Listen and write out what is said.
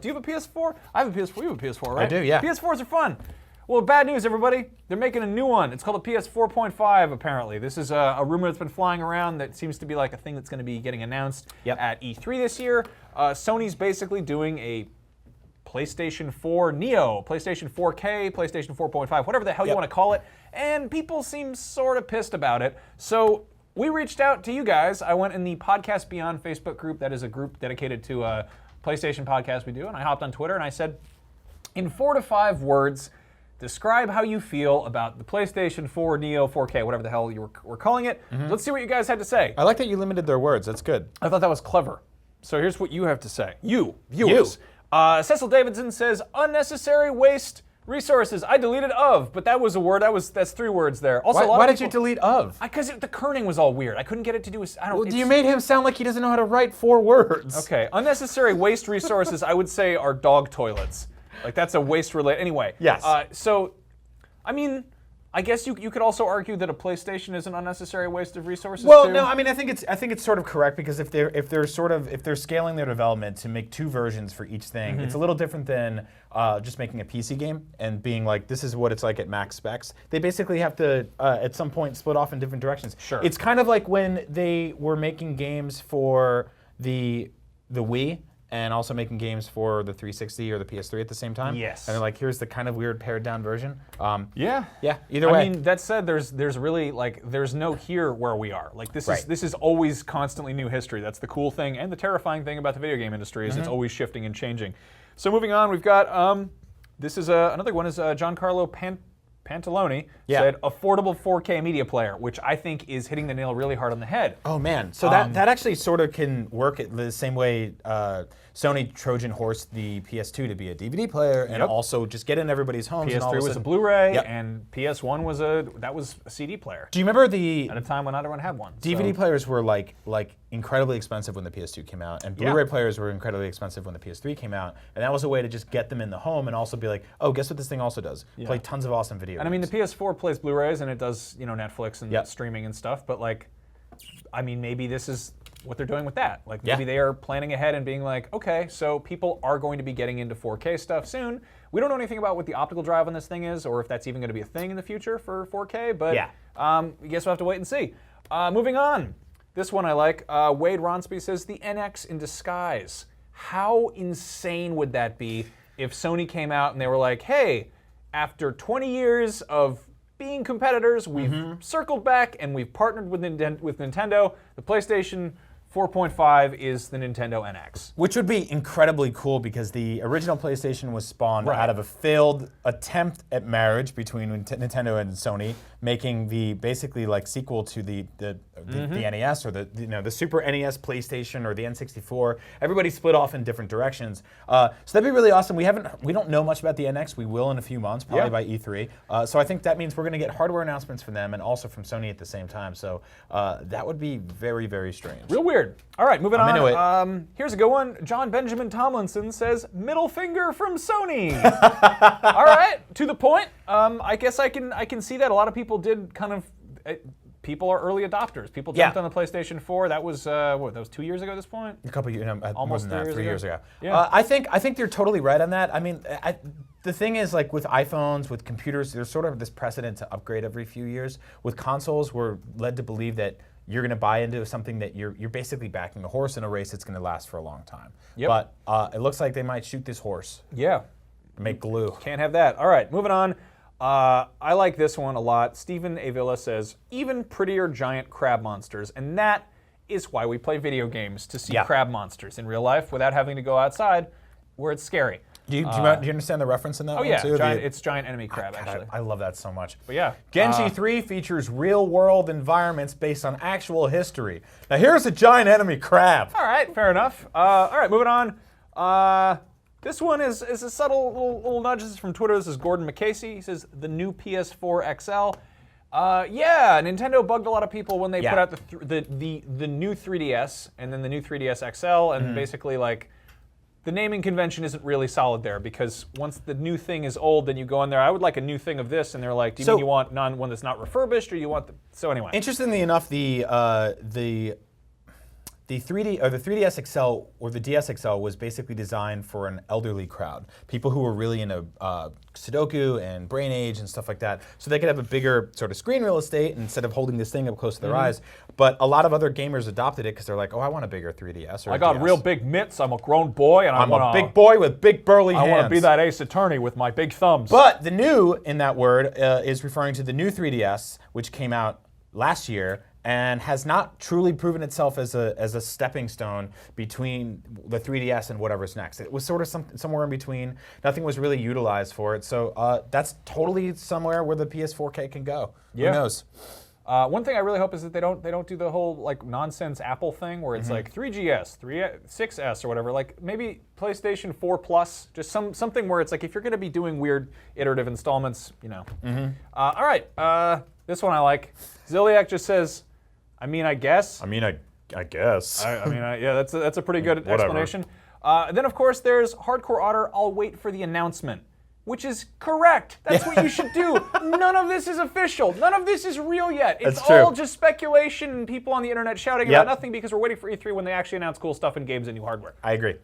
Do you have a PS4? I have a PS4. You have a PS4, right? I do, yeah. PS4s are fun. Well, bad news, everybody. They're making a new one. It's called a PS4.5, apparently. This is a rumor that's been flying around that seems to be like a thing that's going to be getting announced at E3 this year. Sony's basically doing a PlayStation 4 Neo, PlayStation 4K, PlayStation 4.5, whatever the hell you want to call it. And people seem sort of pissed about it. So we reached out to you guys. I went in the Podcast Beyond Facebook group. That is a group dedicated to PlayStation podcasts we do. And I hopped on Twitter and I said, in 4 to 5 words, describe how you feel about the PlayStation 4 Neo 4K, whatever the hell you were calling it. Let's see what you guys had to say. I like that you limited their words. That's good. I thought that was clever. So here's what you have to say. You, viewers. Cecil Davidson says, unnecessary waste resources. I deleted of, but that was a word. That's 3 words there. Also, why did you delete of? Because the kerning was all weird. I couldn't get it to do. You made him sound like he doesn't know how to write 4 words. Okay, unnecessary waste resources. I would say are dog toilets. Like that's a waste related. Anyway. Yes. So, I mean, I guess you could also argue that a PlayStation is an unnecessary waste of resources. Well, too. no, I mean, I think it's sort of correct because if they're scaling their development to make 2 versions for each thing, it's a little different than just making a PC game and being like, this is what it's like at max specs. They basically have to at some point split off in different directions. Sure. It's kind of like when they were making games for the Wii. And also making games for the 360 or the PS3 at the same time. Yes. And they're like, here's the kind of weird pared down version. Yeah. Either way. I mean, that said, there's really like there's no here where we are. Like this is always constantly new history. That's the cool thing and the terrifying thing about the video game industry is it's always shifting and changing. So moving on, we've got this is another one is Giancarlo Pantalone said affordable 4K media player, which I think is hitting the nail really hard on the head. Oh man, so that actually sort of can work the same way Sony Trojan horsed the PS2 to be a DVD player and also just get in everybody's homes. PS3 was a Blu-ray and PS1 was a CD player. Do you remember at a time when not everyone had one? DVD players were like incredibly expensive when the PS2 came out, and Blu-ray players were incredibly expensive when the PS3 came out, and that was a way to just get them in the home and also be like, oh, guess what this thing also does? Play tons of awesome video games. And I mean, the PS4 plays Blu-rays and it does, Netflix and streaming and stuff, but like, I mean, maybe this is what they're doing with that. Like maybe they are planning ahead and being like, okay, so people are going to be getting into 4K stuff soon. We don't know anything about what the optical drive on this thing is or if that's even going to be a thing in the future for 4K, but I guess we'll have to wait and see. Moving on. This one I like. Wade Ronsby says, the NX in disguise. How insane would that be if Sony came out and they were like, hey, after 20 years of being competitors, we've circled back and we've partnered with Nintendo. The PlayStation 4.5 is the Nintendo NX. Which would be incredibly cool because the original PlayStation was spawned out of a failed attempt at marriage between Nintendo and Sony, making the basically like sequel to the NES or the Super NES PlayStation or the N64. Everybody split off in different directions. So that'd be really awesome. We don't know much about the NX. We will in a few months, probably by E3. So I think that means we're going to get hardware announcements from them and also from Sony at the same time. So that would be very, very strange. Real weird. All right, moving on. Into it. Here's a good one. John Benjamin Tomlinson says, middle finger from Sony. All right, to the point. I guess I can see that. A lot of people did kind of, people are early adopters. People jumped on the PlayStation 4. That was, that was 2 years ago at this point? A couple years, almost more than that, 3 years ago. Yeah. I think they're totally right on that. I mean, the thing is, like with iPhones, with computers, there's sort of this precedent to upgrade every few years. With consoles, we're led to believe that you're going to buy into something that you're basically backing a horse in a race that's going to last for a long time. But it looks like they might shoot this horse. Yeah. Make glue. Can't have that. All right, moving on. I like this one a lot. Stephen Avila says, even prettier giant crab monsters. And that is why we play video games, to see crab monsters in real life without having to go outside where it's scary. Do you understand the reference in that one too? It's giant enemy crab, actually. I love that so much. But yeah. Genji 3 features real-world environments based on actual history. Now here's a giant enemy crab. All right, fair enough. All right, moving on. This one is a subtle little nudge. This is from Twitter. This is Gordon McCasey. He says, the new PS4 XL. Yeah, Nintendo bugged a lot of people when they put out the new 3DS and then the new 3DS XL, and basically like, the naming convention isn't really solid there because once the new thing is old, then you go in there, I would like a new thing of this, and they're like, do you mean you want one that's not refurbished, or you want so anyway. Interestingly enough, the the 3DS XL or the DS XL was basically designed for an elderly crowd, people who were really into Sudoku and Brain Age and stuff like that, so they could have a bigger sort of screen real estate instead of holding this thing up close to their eyes. But a lot of other gamers adopted it because they're like, oh, I want a bigger 3DS. Or I got DS. real big mitts. I'm a grown boy, and I'm a big boy with big burly hands. I want to be that Ace Attorney with my big thumbs. But the new in that word is referring to the new 3DS, which came out last year and has not truly proven itself as a stepping stone between the 3DS and whatever's next. It was sort of somewhere in between. Nothing was really utilized for it. So that's totally somewhere where the PS4K can go. Yeah. Who knows? One thing I really hope is that they don't do the whole like nonsense Apple thing where it's like 3GS, 6S or whatever. Like maybe PlayStation 4 Plus, just something where it's like if you're going to be doing weird iterative installments, you know. All right, this one I like. Ziliak just says, I mean, I guess. I mean, I guess. Yeah, that's a pretty good explanation. Then of course there's Hardcore Otter. I'll wait for the announcement. Which is correct. That's what you should do. None of this is official. None of this is real yet. It's all just speculation and people on the internet shouting about nothing because we're waiting for E3 when they actually announce cool stuff in games and new hardware. I agree.